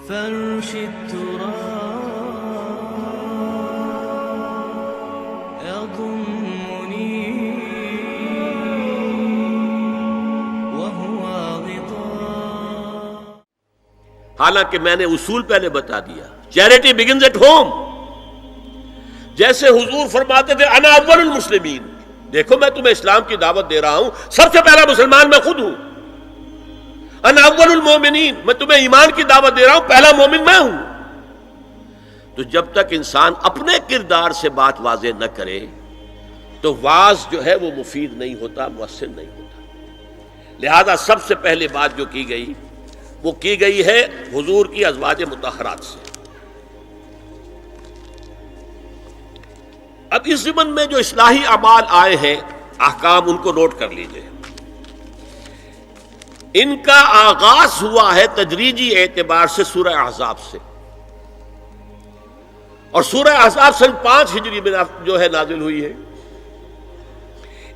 فرش التراب يضمني وهو غطاء. حالانکہ میں نے اصول پہلے بتا دیا، چیریٹی بگنز ایٹ ہوم. جیسے حضور فرماتے تھے انا اول المسلمین، دیکھو میں تمہیں اسلام کی دعوت دے رہا ہوں، سب سے پہلا مسلمان میں خود ہوں. انا اول المومنین، میں تمہیں ایمان کی دعوت دے رہا ہوں، پہلا مومن میں ہوں. تو جب تک انسان اپنے کردار سے بات واضح نہ کرے تو واعظ جو ہے وہ مفید نہیں ہوتا، مؤثر نہیں ہوتا. لہذا سب سے پہلے بات جو کی گئی وہ کی گئی ہے حضور کی ازواج مطہرات سے. اب اس ضمن میں جو اصلاحی اعمال آئے ہیں، احکام، ان کو نوٹ کر لیجئے. ان کا آغاز ہوا ہے تدریجی اعتبار سے سورہ احزاب سے، اور سورہ احزاب سن 5 ہجری میں جو ہے نازل ہوئی ہے.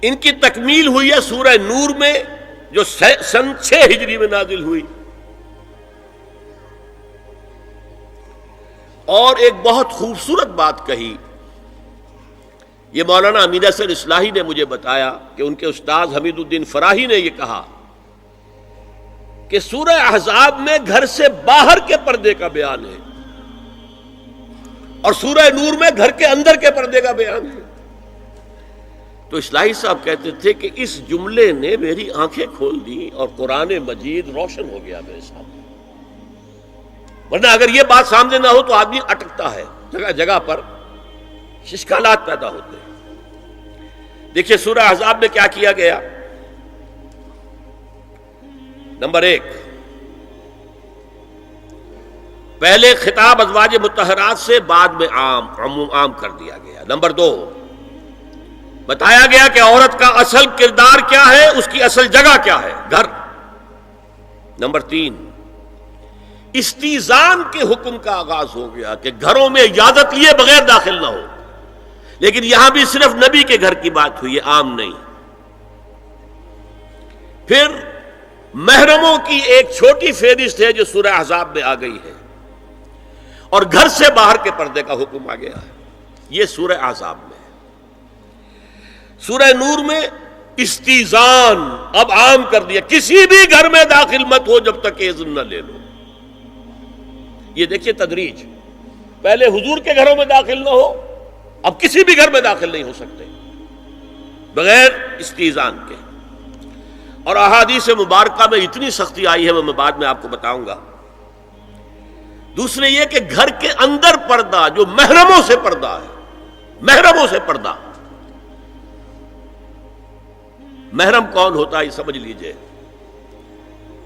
ان کی تکمیل ہوئی ہے سورہ نور میں جو سن 6 ہجری میں نازل ہوئی. اور ایک بہت خوبصورت بات کہی، یہ مولانا امین احسن اصلاحی نے مجھے بتایا کہ ان کے استاد حمید الدین فراہی نے یہ کہا کہ سورہ احزاب میں گھر سے باہر کے پردے کا بیان ہے اور سورہ نور میں گھر کے اندر کے پردے کا بیان ہے. تو اصلاحی صاحب کہتے تھے کہ اس جملے نے میری آنکھیں کھول دی اور قرآن مجید روشن ہو گیا میرے سامنے. ورنہ اگر یہ بات سامنے نہ ہو تو آدمی اٹکتا ہے، جگہ جگہ پر اشکالات پیدا ہوتے ہیں. دیکھیے سورہ احزاب میں کیا کیا گیا. نمبر 1، پہلے خطاب ازواج مطہرات سے، بعد میں عام کر دیا گیا. نمبر 2، بتایا گیا کہ عورت کا اصل کردار کیا ہے، اس کی اصل جگہ کیا ہے، گھر. نمبر 3، استیزان کے حکم کا آغاز ہو گیا کہ گھروں میں اجازت لیے بغیر داخل نہ ہو. لیکن یہاں بھی صرف نبی کے گھر کی بات ہوئی ہے، عام نہیں. پھر محرموں کی ایک چھوٹی فہرست ہے جو سورہ احزاب میں آ گئی ہے، اور گھر سے باہر کے پردے کا حکم آ گیا ہے، یہ سورہ احزاب میں. سورہ نور میں استیزان اب عام کر دیا، کسی بھی گھر میں داخل مت ہو جب تک اذن نہ لے لو. یہ دیکھیے تدریج، پہلے حضور کے گھروں میں داخل نہ ہو، اب کسی بھی گھر میں داخل نہیں ہو سکتے بغیر استیزان کے. اور احادیث مبارکہ میں اتنی سختی آئی ہے، میں بعد میں آپ کو بتاؤں گا. دوسرے یہ کہ گھر کے اندر پردہ جو محرموں سے پردہ ہے، محرموں سے پردہ. محرم کون ہوتا ہے یہ سمجھ لیجئے.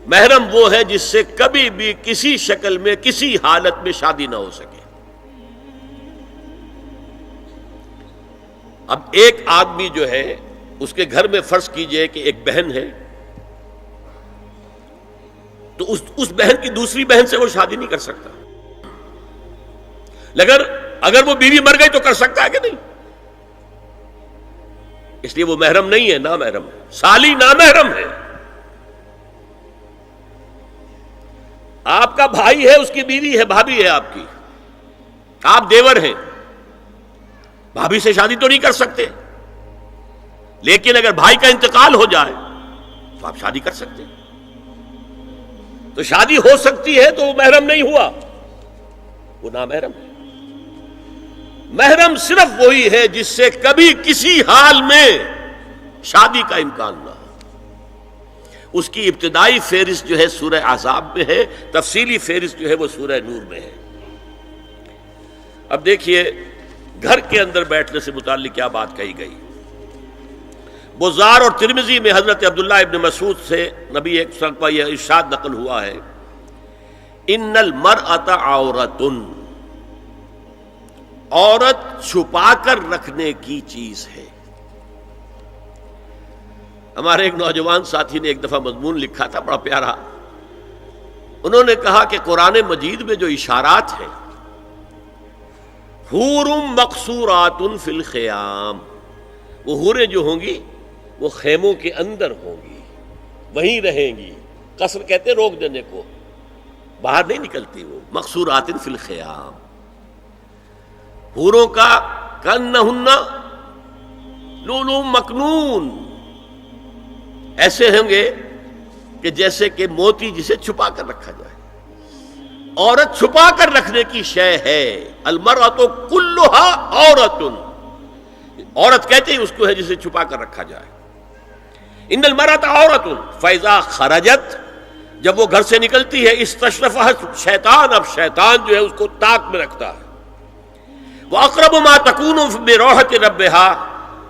محرم وہ ہے جس سے کبھی بھی کسی شکل میں کسی حالت میں شادی نہ ہو سکے. اب ایک آدمی جو ہے اس کے گھر میں فرض کیجئے کہ ایک بہن ہے، تو اس بہن کی دوسری بہن سے وہ شادی نہیں کر سکتا. اگر وہ بیوی مر گئی تو کر سکتا ہے کہ نہیں؟ اس لیے وہ محرم نہیں ہے، نامحرم ہے. سالی نامحرم ہے. آپ کا بھائی ہے، اس کی بیوی ہے، بھابھی ہے آپ کی، آپ دیور ہیں، بھابھی سے شادی تو نہیں کر سکتے. لیکن اگر بھائی کا انتقال ہو جائے تو آپ شادی کر سکتے. تو شادی ہو سکتی ہے تو وہ محرم نہیں ہوا، وہ نامحرم ہے. محرم صرف وہی ہے جس سے کبھی کسی حال میں شادی کا امکان نہ ہو. اس کی ابتدائی فہرست جو ہے سورہ احزاب میں ہے، تفصیلی فہرست جو ہے وہ سورہ نور میں ہے. اب دیکھیے گھر کے اندر بیٹھنے سے متعلق کیا بات کہی گئی. بزار اور ترمذی میں حضرت عبداللہ ابن مسعود سے نبی ایک وسلم کا یہ ارشاد نقل ہوا ہے، ان المرأۃ عورۃ، عورت چھپا کر رکھنے کی چیز ہے. ہمارے ایک نوجوان ساتھی نے ایک دفعہ مضمون لکھا تھا بڑا پیارا. انہوں نے کہا کہ قرآن مجید میں جو اشارات ہیں، حور مقصورات فی الخیام، وہ حوریں جو ہوں گی وہ خیموں کے اندر ہوں گی، وہیں رہیں گی. قصر کہتے ہیں روک دینے کو، باہر نہیں نکلتی وہ، مقصورات فی الخیام، حوروں کا کانہن لؤلؤ مکنون، ایسے ہوں گے کہ جیسے کہ موتی جسے چھپا کر رکھا جائے. عورت چھپا کر رکھنے کی شے ہے. المرأۃ کلھا عورۃ، عورت کہتے ہیں اس کو ہے جسے چھپا کر رکھا جائے. ان المرأۃ عورۃ فاذا خرجت، جب وہ گھر سے نکلتی ہے، استشرفھا شیطان، اب شیطان جو ہے اس کو طاق میں رکھتا ہے. واقرب ما تکون برحمۃ ربھا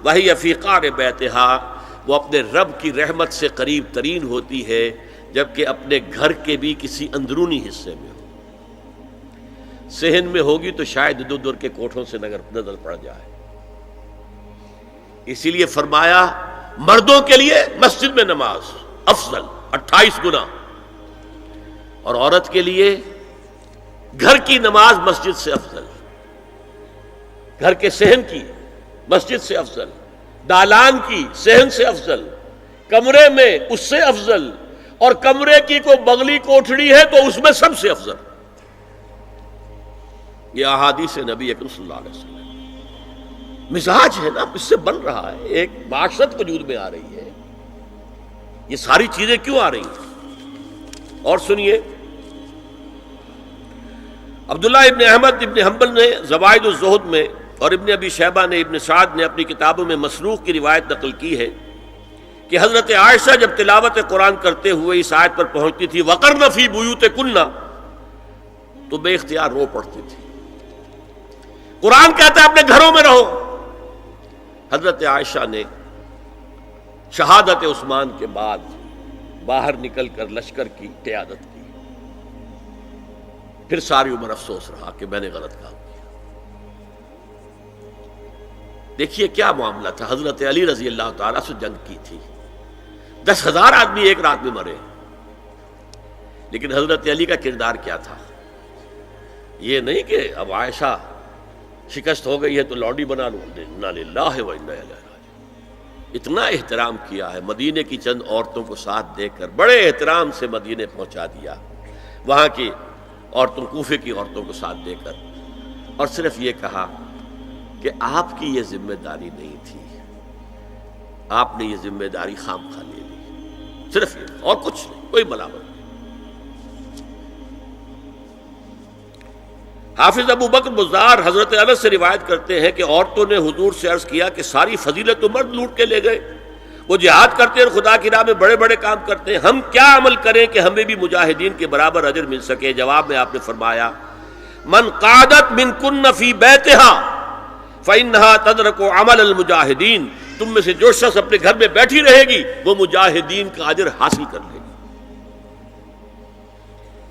وہی فی قعر بیتھا، وہ اپنے رب کی رحمت سے قریب ترین ہوتی ہے جبکہ اپنے گھر کے بھی کسی اندرونی حصے میں ہو. صحن میں ہوگی تو شاید ادھر ادھر کے کوٹھوں سے نظر پڑ جائے. اسی لیے فرمایا مردوں کے لیے مسجد میں نماز افضل 28 گنا، اور عورت کے لیے گھر کی نماز مسجد سے افضل، گھر کے صحن کی مسجد سے افضل، دالان کی صحن سے افضل، کمرے میں اس سے افضل، اور کمرے کی کوئی بغلی کوٹھڑی ہے تو اس میں سب سے افضل. یہ احادیث نبی اکرم صلی اللہ علیہ وسلم مزاج ہے نا، اس سے بن رہا ہے، ایک معاشرت وجود میں آ رہی ہے. یہ ساری چیزیں کیوں آ رہی ہیں؟ اور سنیے، عبداللہ ابن احمد ابن حنبل نے زوائد الزہد میں اور ابن ابی شیبہ نے، ابن سعد نے اپنی کتابوں میں مسروق کی روایت نقل کی ہے کہ حضرت عائشہ جب تلاوت قرآن کرتے ہوئے اس آیت پر پہنچتی تھی وقرن فی بیوتکن، تو بے اختیار رو پڑتی تھی. قرآن کہتا ہے اپنے گھروں میں رہو. حضرت عائشہ نے شہادت عثمان کے بعد باہر نکل کر لشکر کی قیادت کی. پھر ساری عمر افسوس رہا کہ میں نے غلط کام کیا. دیکھیے کیا معاملہ تھا. حضرت علی رضی اللہ تعالیٰ سے جنگ کی تھی، 10,000 آدمی ایک رات میں مرے، لیکن حضرت علی کا کردار کیا تھا؟ یہ نہیں کہ اب عائشہ شکست ہو گئی ہے تو لوڈی بنا لو. انا للہ و انا الیہ راجعون. اتنا احترام کیا ہے، مدینے کی چند عورتوں کو ساتھ دے کر بڑے احترام سے مدینے پہنچا دیا، وہاں کی عورتوں، کوفے کی عورتوں کو ساتھ دے کر، اور صرف یہ کہا کہ آپ کی یہ ذمہ داری نہیں تھی، آپ نے یہ ذمہ داری خام خواہ لے لی. صرف یہ، اور کچھ نہیں، کوئی ملامت نہیں. حافظ ابو بکر بزار حضرت انس سے روایت کرتے ہیں کہ عورتوں نے حضور سے عرض کیا کہ ساری فضیلت تو مرد لوٹ کے لے گئے، وہ جہاد کرتے ہیں اور خدا کی راہ میں بڑے بڑے کام کرتے ہیں، ہم کیا عمل کریں کہ ہمیں بھی مجاہدین کے برابر اجر مل سکے؟ جواب میں آپ نے فرمایا من قعدت منکن فی بیتہا فإنہا تدرک عمل المجاہدین، تم میں سے جو شخص اپنے گھر میں بیٹھی رہے گی وہ مجاہدین کا اجر حاصل کر لے گی.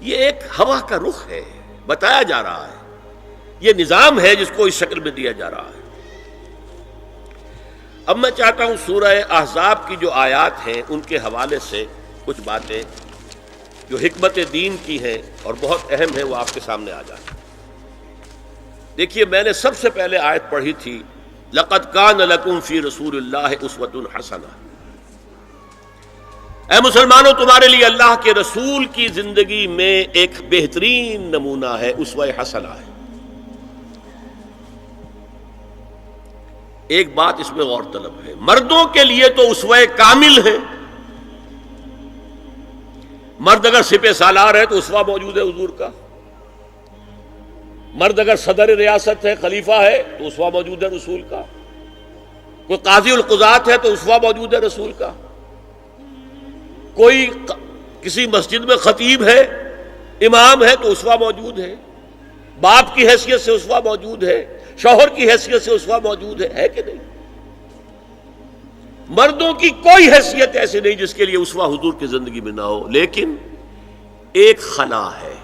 یہ ایک ہوا کا رخ ہے، بتایا جا رہا ہے، یہ نظام ہے جس کو اس شکل میں دیا جا رہا ہے. اب میں چاہتا ہوں سورہ احزاب کی جو آیات ہیں ان کے حوالے سے کچھ باتیں جو حکمت دین کی ہیں اور بہت اہم ہیں وہ آپ کے سامنے آ جائیں. دیکھیے میں نے سب سے پہلے آیت پڑھی تھی لَقَدْ كَانَ لَكُمْ فِي رَسُولِ اللَّهِ أُسْوَةٌ حَسَنَةٌ. اے مسلمانوں تمہارے لیے اللہ کے رسول کی زندگی میں ایک بہترین نمونہ ہے، اسوہ حسنہ ہے. ایک بات اس میں غور طلب ہے، مردوں کے لیے تو اسوہ کامل ہے. مرد اگر سپہ سالار ہے تو اسوہ موجود ہے حضور کا، مرد اگر صدر ریاست ہے، خلیفہ ہے تو اسوہ موجود ہے رسول کا، کوئی قاضی القضات ہے تو اسوہ موجود ہے رسول کا، کوئی کسی مسجد میں خطیب ہے، امام ہے تو اسوہ موجود ہے، باپ کی حیثیت سے اسوہ موجود ہے، شوہر کی حیثیت سے اسوہ موجود ہے کہ نہیں؟ مردوں کی کوئی حیثیت ایسی نہیں جس کے لیے اسوہ حضور کی زندگی میں نہ ہو. لیکن ایک خلا ہے،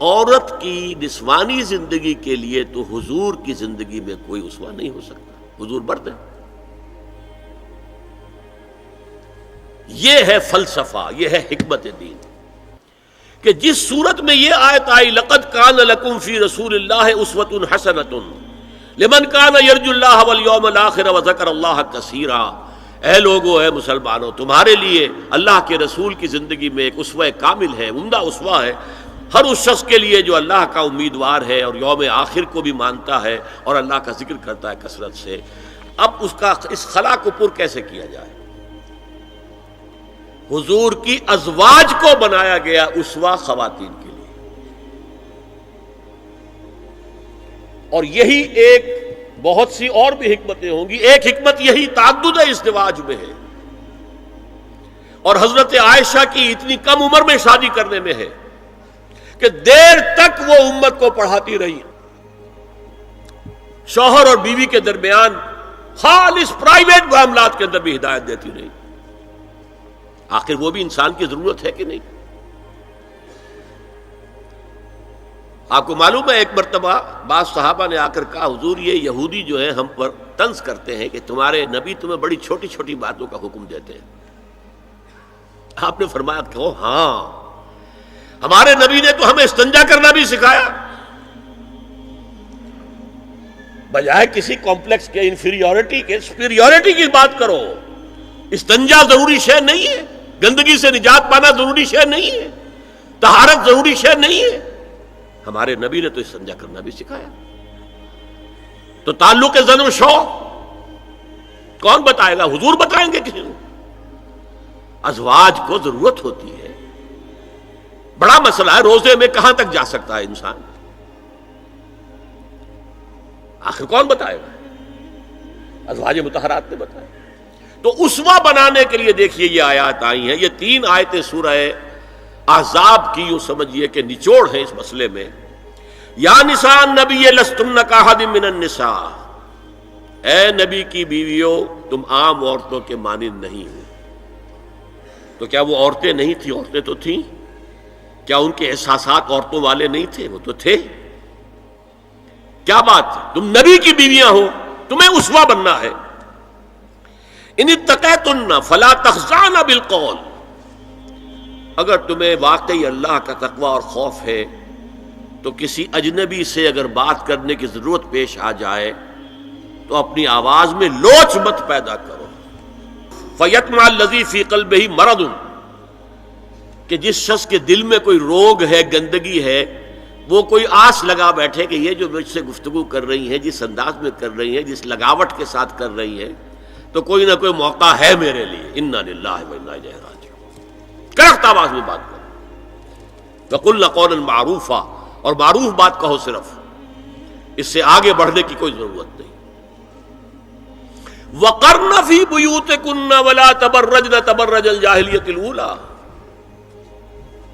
عورت کی نسوانی زندگی کے لیے تو حضور کی زندگی میں کوئی اسوہ نہیں ہو سکتا. حضور مرد ہے. یہ ہے فلسفہ، یہ ہے حکمت دین کہ جس صورت میں یہ آیت آئی لقد کان لکم فی رسول اللہ اسوۃ حسنۃ لمن کان یرجو اللہ والیوم الآخر وذکر اللہ کثیرا، اے لوگو، اے مسلمانوں، تمہارے لیے اللہ کے رسول کی زندگی میں ایک اسوہ کامل ہے، عمدہ اسوہ ہے ہر اس شخص کے لیے جو اللہ کا امیدوار ہے اور یوم آخر کو بھی مانتا ہے اور اللہ کا ذکر کرتا ہے کثرت سے۔ اب اس خلا کو پر کیسے کیا جائے؟ حضور کی ازواج کو بنایا گیا اسوہ خواتین کے لیے، اور یہی ایک بہت سی اور بھی حکمتیں ہوں گی۔ ایک حکمت یہی تعدد ازدواج میں ہے، اور حضرت عائشہ کی اتنی کم عمر میں شادی کرنے میں ہے کہ دیر تک وہ امت کو پڑھاتی رہی، شوہر اور بیوی کے درمیان خالص پرائیویٹ معاملات کے اندر بھی ہدایت دیتی رہی۔ آخر وہ بھی انسان کی ضرورت ہے کہ نہیں؟ آپ کو معلوم ہے ایک مرتبہ بعض صحابہ نے آ کر کہا، حضور یہ یہودی جو ہے ہم پر طنز کرتے ہیں کہ تمہارے نبی تمہیں بڑی چھوٹی چھوٹی باتوں کا حکم دیتے ہیں۔ آپ نے فرمایا کہ ہاں، ہمارے نبی نے تو ہمیں استنجا کرنا بھی سکھایا، بجائے کسی کمپلیکس کے انفیریورٹی کے سپیریورٹی کی بات کرو۔ استنجا ضروری شے نہیں ہے، گندگی سے نجات پانا ضروری شے نہیں ہے، طہارت ضروری شے نہیں ہے، ہمارے نبی نے تو استنجا کرنا بھی سکھایا۔ تو تعلق زن و شو کون بتائے گا؟ حضور بتائیں گے کسی کو؟ ازواج کو ضرورت ہوتی ہے، بڑا مسئلہ ہے، روزے میں کہاں تک جا سکتا ہے انسان؟ آخر کون بتائے گا؟ ازواج مطہرات نے بتایا۔ تو اسوہ بنانے کے لیے دیکھیے یہ آیات آئی ہیں، یہ 3 آیتیں سورہ احزاب کی یوں سمجھیے کہ نچوڑ ہے اس مسئلے میں۔ یا نساء النبی لستن کاحد من النساء، اے نبی کی بیویوں تم عام عورتوں کے مانند نہیں ہو۔ تو کیا وہ عورتیں نہیں تھیں؟ عورتیں تو تھیں۔ کیا ان کے احساسات عورتوں والے نہیں تھے؟ وہ تو تھے۔ کیا بات ہے؟ تم نبی کی بیویاں ہو، تمہیں اسوہ بننا ہے۔ ان اتقیتن فلا تخضعن بالقول، اگر تمہیں واقعی اللہ کا تقوی اور خوف ہے تو کسی اجنبی سے اگر بات کرنے کی ضرورت پیش آ جائے تو اپنی آواز میں لوچ مت پیدا کرو۔ فیطمع الذی فی قلبہ مرض، کہ جس شخص کے دل میں کوئی روگ ہے، گندگی ہے، وہ کوئی آس لگا بیٹھے کہ یہ جو مجھ سے گفتگو کر رہی ہیں، جس انداز میں کر رہی ہیں، جس لگاوٹ کے ساتھ کر رہی ہیں، تو کوئی نہ کوئی موقع ہے میرے لیے۔ انا للہ و انا الیہ راجعون، کرخت آواز میں بات کرو۔ وقلن قولا معروفا، اور معروف بات کہو، صرف اس سے آگے بڑھنے کی کوئی ضرورت نہیں۔ وقرن فی بیوتکن ولا تبرجن تبرج الجاہلیۃ الاولی،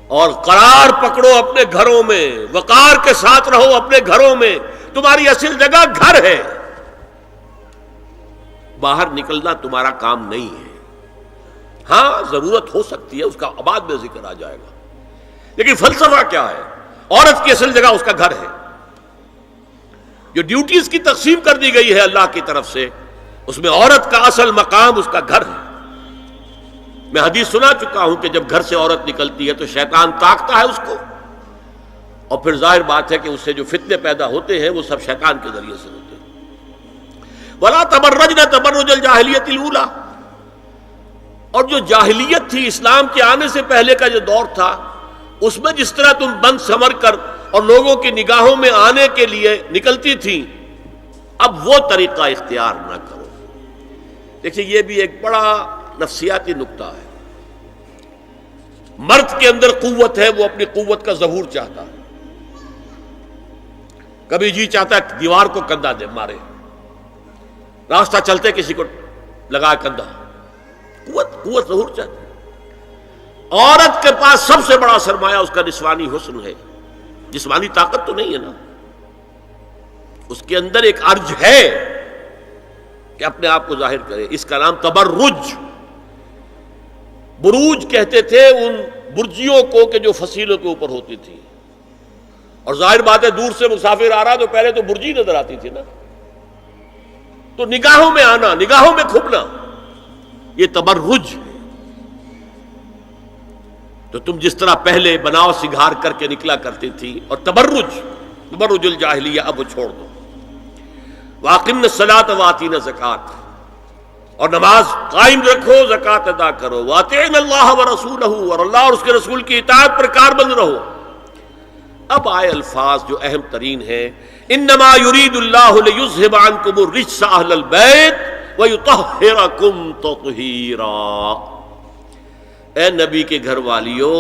اور قرار پکڑو اپنے گھروں میں، وقار کے ساتھ رہو اپنے گھروں میں، تمہاری اصل جگہ گھر ہے، باہر نکلنا تمہارا کام نہیں ہے۔ ہاں ضرورت ہو سکتی ہے، اس کا بعد میں ذکر آ جائے گا، لیکن فلسفہ کیا ہے؟ عورت کی اصل جگہ اس کا گھر ہے۔ جو ڈیوٹیز کی تقسیم کر دی گئی ہے اللہ کی طرف سے، اس میں عورت کا اصل مقام اس کا گھر ہے۔ میں حدیث سنا چکا ہوں کہ جب گھر سے عورت نکلتی ہے تو شیطان طاقتا ہے اس کو، اور پھر ظاہر بات ہے کہ اس سے جو فتنے پیدا ہوتے ہیں وہ سب شیطان کے ذریعے سے ہوتے ہیں۔ وَلَا تَبَرَّجْنَ تَبَرُّجَ الْجَاهِلِيَّةِ الْأُولَىٰ، اور جو جاہلیت تھی، اسلام کے آنے سے پہلے کا جو دور تھا، اس میں جس طرح تم بند سمر کر اور لوگوں کی نگاہوں میں آنے کے لیے نکلتی تھی، اب وہ طریقہ اختیار نہ کرو۔ دیکھیے یہ بھی ایک بڑا نفسیاتی نکتہ ہے۔ مرد کے اندر قوت ہے، وہ اپنی قوت کا ظہور چاہتا ہے، کبھی جی چاہتا ہے دیوار کو کندھا دے مارے، راستہ چلتے کسی کو لگا کندھا، قوت ظہور چاہتا ہے۔ عورت کے پاس سب سے بڑا سرمایہ اس کا نسوانی حسن ہے، جسمانی طاقت تو نہیں ہے نا، اس کے اندر ایک ارج ہے کہ اپنے آپ کو ظاہر کرے۔ اس کا نام تبرج، بروج کہتے تھے ان برجیوں کو کہ جو فصیلوں کے اوپر ہوتی تھی، اور ظاہر بات ہے دور سے مسافر آ رہا تو پہلے تو برجی نظر آتی تھی نا، تو نگاہوں میں آنا، نگاہوں میں کھپنا، یہ تبرج ہے۔ تو تم جس طرح پہلے بناؤ سنگھار کر کے نکلا کرتی تھی، اور تبرج الجاہلیہ اب وہ چھوڑ دو۔ وَأَقِمْنَ الصَّلَاةَ وَآتِينَ الزَّكَاةَ، اور نماز قائم رکھو، زکوٰۃ ادا کرو، وَأَطِیعُوا اللَّهَ وَرَسُولَهُ، اور اللہ اور اس کے رسول کی اطاعت پر کاربند رہو۔ اب آئے الفاظ جو اہم ترین ہیں، انما یرید اللہ لیذھب عنکم الرجس اہل البیت ویطہرکم تطہیرا۔ اے نبی کے گھر والیو،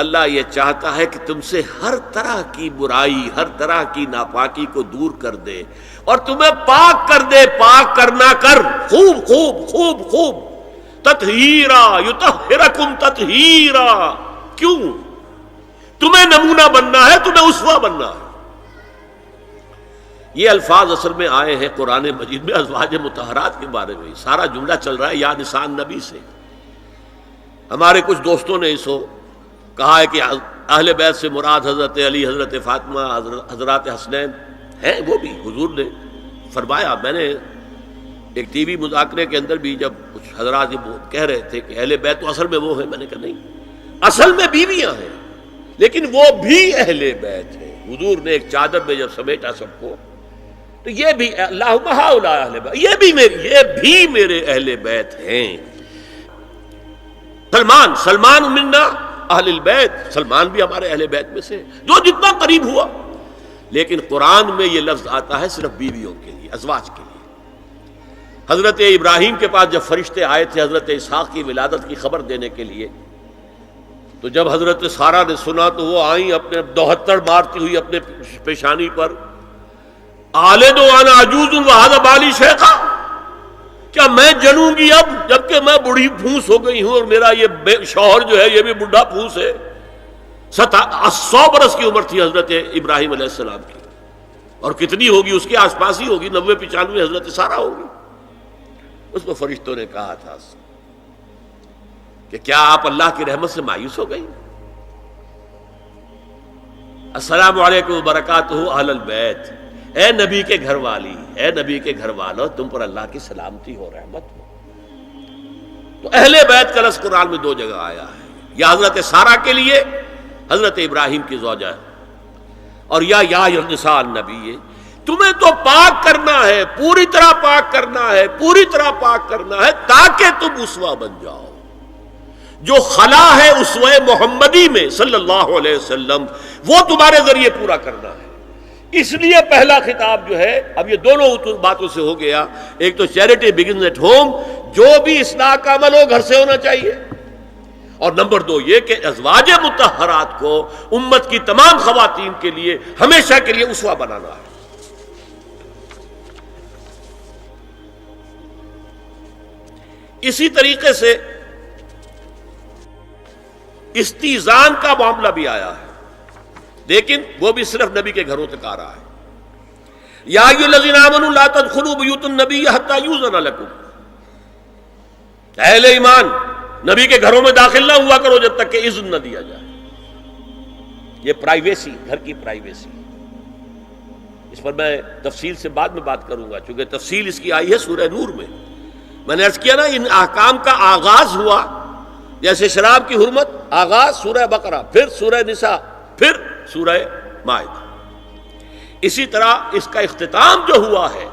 اللہ یہ چاہتا ہے کہ تم سے ہر طرح کی برائی، ہر طرح کی ناپاکی کو دور کر دے اور تمہیں پاک کر دے۔ پاک کرنا کر، خوب خوب خوب خوب، تطہیرا، یطہرکم تطہیرا۔ کیوں؟ تمہیں نمونہ بننا ہے، تمہیں اسوہ بننا ہے۔ یہ الفاظ اصل میں آئے ہیں قرآن مجید میں ازواج مطہرات کے بارے میں۔ سارا جملہ چل رہا ہے یا نساء نبی سے۔ ہمارے کچھ دوستوں نے اسو کہا ہے کہ اہل بیت سے مراد حضرت علی، حضرت فاطمہ، حضرات حسنین ہیں۔ وہ بھی حضور نے فرمایا، میں نے ایک ٹی وی مذاکرے کے اندر بھی جب کچھ حضرات یہ کہہ رہے تھے کہ اہل بیت تو اصل میں وہ ہیں، میں نے کہا نہیں، اصل میں بیویاں ہیں لیکن وہ بھی اہل بیت ہیں۔ حضور نے ایک چادر میں جب سمیٹا سب کو، تو یہ بھی اللہم ہؤلاء اہل بیت، یہ بھی میرے اہل بیت ہیں۔ سلمان منا اہل البیت، سلمان بھی ہمارے اہل بیت میں سے، جو جتنا قریب ہوا۔ لیکن قرآن میں یہ لفظ آتا ہے صرف بیویوں کے لیے، ازواج کے لیے۔ حضرت ابراہیم کے پاس جب فرشتے آئے تھے حضرت اسحاق کی ولادت کی خبر دینے کے لیے، تو جب حضرت سارہ نے سنا تو وہ آئیں اپنے دوہتر مارتی ہوئی اپنے پیشانی پر، آلد وانا عجوز وہذا بالی شیخا، کیا میں جنوں گی اب جبکہ میں بوڑھی پھونس ہو گئی ہوں اور میرا یہ شوہر جو ہے یہ بھی بوڑھا پھونس ہے۔ 100 برس کی عمر تھی حضرت ابراہیم علیہ السلام کی، اور کتنی ہوگی اس کے آس پاس ہی ہوگی، 90-95 حضرت سارہ ہوگی۔ اس کو فرشتوں نے کہا تھا کہ کیا آپ اللہ کی رحمت سے مایوس ہو گئی؟ السلام علیکم وبرکاتہ اہل البیت، اے نبی کے گھر والی، اے نبی کے گھر والو، تم پر اللہ کی سلامتی ہو، رحمت ہو۔ تو اہل بیت کا لفظ قرآن میں 2 جگہ آیا ہے، یا حضرت سارہ کے لیے حضرت ابراہیم کی زوجہ، اور یا نساء النبی، تمہیں تو پاک کرنا ہے، پوری طرح پاک کرنا ہے، پوری طرح پاک کرنا ہے تاکہ تم اسوہ بن جاؤ۔ جو خلا ہے اسوہ محمدی میں صلی اللہ علیہ وسلم، وہ تمہارے ذریعے پورا کرنا ہے۔ اس لیے پہلا خطاب جو ہے، اب یہ دونوں باتوں سے ہو گیا، ایک تو چیریٹی بگنز ایٹ ہوم، جو بھی اصلاح کا عمل ہو گھر سے ہونا چاہیے، اور نمبر 2 یہ کہ ازواج مطہرات کو امت کی تمام خواتین کے لیے ہمیشہ کے لیے اسوہ بنانا ہے۔ اسی طریقے سے استیزان کا معاملہ بھی آیا ہے، لیکن وہ بھی صرف نبی کے گھروں تک آ رہا ہے۔ یا ایھا الذین آمنوا لا تدخلوا بیوت النبی حتی یؤذن لکم، اہل ایمان نبی کے گھروں میں داخل نہ ہوا کرو جب تک کہ اذن نہ دیا جائے۔ یہ پرائیویسی، گھر کی پرائیویسی، اس پر میں تفصیل سے بعد میں بات کروں گا، چونکہ تفصیل اس کی آئی ہے سورہ نور میں۔ میں نے عرض کیا نا، ان احکام کا آغاز ہوا، جیسے شراب کی حرمت، آغاز سورہ بقرہ، پھر سورہ نساء، پھر سورہ مائدہ۔ اسی طرح اس کا اختتام جو ہوا ہے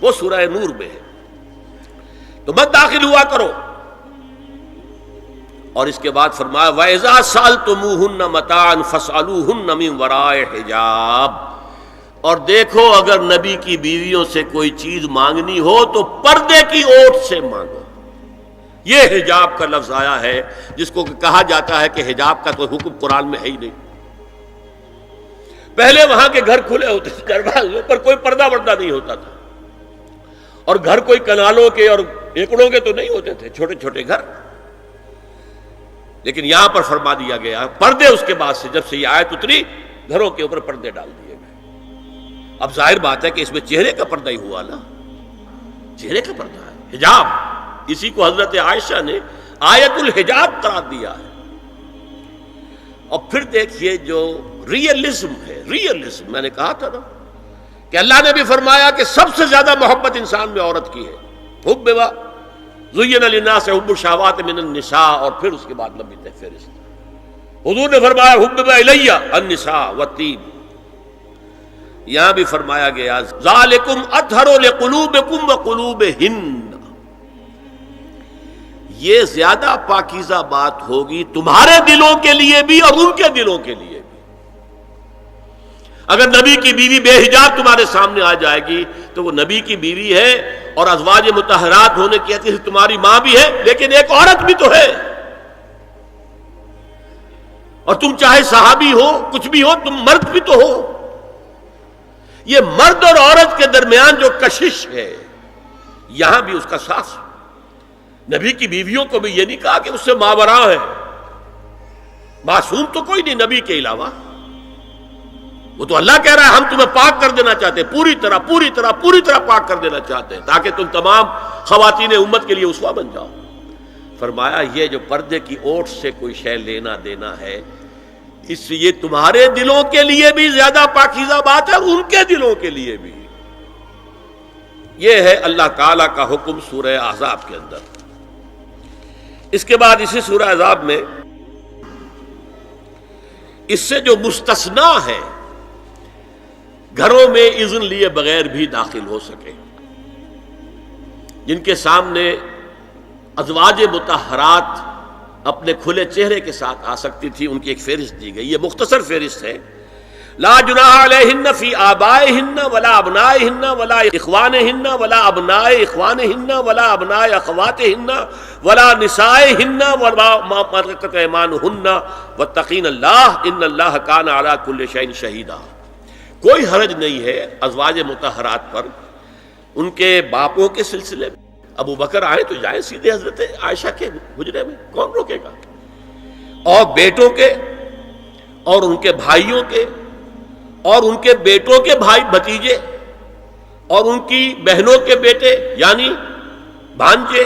وہ سورہ نور میں ہے۔ تو مت داخل ہوا کرو، اور اس کے بعد فرمایا وَإِذَا سَأَلْتُمُوهُنَّ مَتَاعًا فَاسْأَلُوهُنَّ مِنْ وَرَاءِ حِجَابٍ، اور دیکھو اگر نبی کی بیویوں سے کوئی چیز مانگنی ہو تو پردے کی اوٹ سے مانگو۔ یہ حجاب کا لفظ آیا ہے، جس کو کہا جاتا ہے کہ حجاب کا کوئی حکم قرآن میں ہے ہی نہیں۔ پہلے وہاں کے گھر کھلے ہوتے تھے، دروازوں پر کوئی پردہ وردہ نہیں ہوتا تھا، اور گھر کوئی کنالوں کے اور ایکڑوں کے تو نہیں ہوتے تھے، چھوٹے چھوٹے گھر۔ لیکن یہاں پر فرما دیا گیا پردے، اس کے بعد سے جب سے یہ آیت اتری گھروں کے اوپر پردے ڈال دیے گئے۔ اب ظاہر بات ہے کہ اس میں چہرے کا پردہ ہی ہوا نا، چہرے کا پردہ ہے حجاب، اسی کو حضرت عائشہ نے آیت الحجاب قرار دیا ہے۔ اور پھر دیکھیے جو ریئلزم ہے، ریئلزم میں نے کہا تھا نا کہ اللہ نے بھی فرمایا کہ سب سے زیادہ محبت انسان میں عورت کی ہے، حب زین للناس حب الشہوات من النساء، اور پھر اس کے بعد لمبی فہرست۔ حضور نے فرمایا حبب الی النساء والطیب، یہاں بھی فرمایا گیا ذالکم اطہر لقلوبکم وقلوبہن، یہ زیادہ پاکیزہ بات ہوگی تمہارے دلوں کے لیے بھی اور ان کے دلوں کے لیے بھی۔ اگر نبی کی بیوی بے حجاب تمہارے سامنے آ جائے گی تو وہ نبی کی بیوی ہے اور ازواج مطہرات ہونے کی حیثیت سے تمہاری ماں بھی ہے، لیکن ایک عورت بھی تو ہے، اور تم چاہے صحابی ہو کچھ بھی ہو، تم مرد بھی تو ہو۔ یہ مرد اور عورت کے درمیان جو کشش ہے یہاں بھی اس کا ساس۔ نبی کی بیویوں کو بھی یہ نہیں کہا کہ اس سے ماوراء ہے، معصوم تو کوئی نہیں نبی کے علاوہ، وہ تو اللہ کہہ رہا ہے ہم تمہیں پاک کر دینا چاہتے ہیں، پوری طرح پاک کر دینا چاہتے ہیں تاکہ تم تمام خواتین امت کے لیے اسوہ بن جاؤ۔ فرمایا یہ جو پردے کی اوٹ سے کوئی شے لینا دینا ہے، اس سے یہ تمہارے دلوں کے لیے بھی زیادہ پاکیزہ بات ہے اور ان کے دلوں کے لیے بھی۔ یہ ہے اللہ تعالی کا حکم سورہ احزاب کے اندر۔ اس کے بعد اسی سورہ احزاب میں اس سے جو مستثنا ہے، گھروں میں اذن لیے بغیر بھی داخل ہو سکے، جن کے سامنے ازواج مطہرات اپنے کھلے چہرے کے ساتھ آ سکتی تھی، ان کی ایک فہرست دی گئی۔ یہ مختصر فہرست ہے۔ لا جناح علیہن فی آبائہن ولا ابنائہن ولا اخوانہن ولا ابناء اخوانہن ولا ابناء اخواتہن ولا نسائہن ولا ما ملکت ایمانہن واتقین اللہ ان اللہ کان علی کل شیء شہیدا۔ کوئی حرج نہیں ہے ازواج مطہرات پر ان کے باپوں کے سلسلے میں۔ ابو بکر آئے تو جائیں سیدھے حضرت عائشہ کے حجرے میں، کون روکے گا؟ اور بیٹوں کے اور ان کے بھائیوں کے اور ان کے بیٹوں کے بھائی بھتیجے اور ان کی بہنوں کے بیٹے یعنی بھانجے،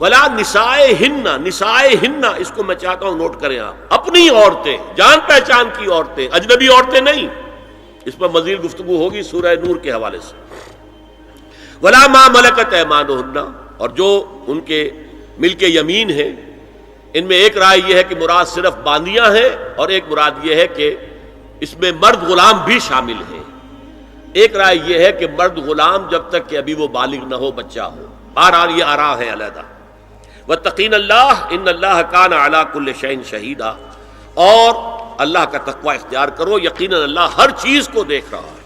ولا نسائہن، نسائہن اس کو میں چاہتا ہوں نوٹ کریں آپ، اپنی عورتیں، جان پہچان کی عورتیں، اجنبی عورتیں نہیں۔ اس پر مزید گفتگو ہوگی سورہ نور کے حوالے سے۔ ولا ما ملکت ایمانہن، اور جو ان کے ملک یمین ہیں، ان میں ایک رائے یہ ہے کہ مراد صرف باندیاں ہیں اور ایک مراد یہ ہے کہ اس میں مرد غلام بھی شامل ہیں۔ ایک رائے یہ ہے کہ مرد غلام جب تک کہ ابھی وہ بالغ نہ ہو، بچہ ہو۔ بہرحال یہ آراء ہے علیحدہ۔ واتقین اللہ ان اللہ کان علی کل شیء شہیدا، اور اللہ کا تقوی اختیار کرو، یقیناً اللہ ہر چیز کو دیکھ رہا ہے۔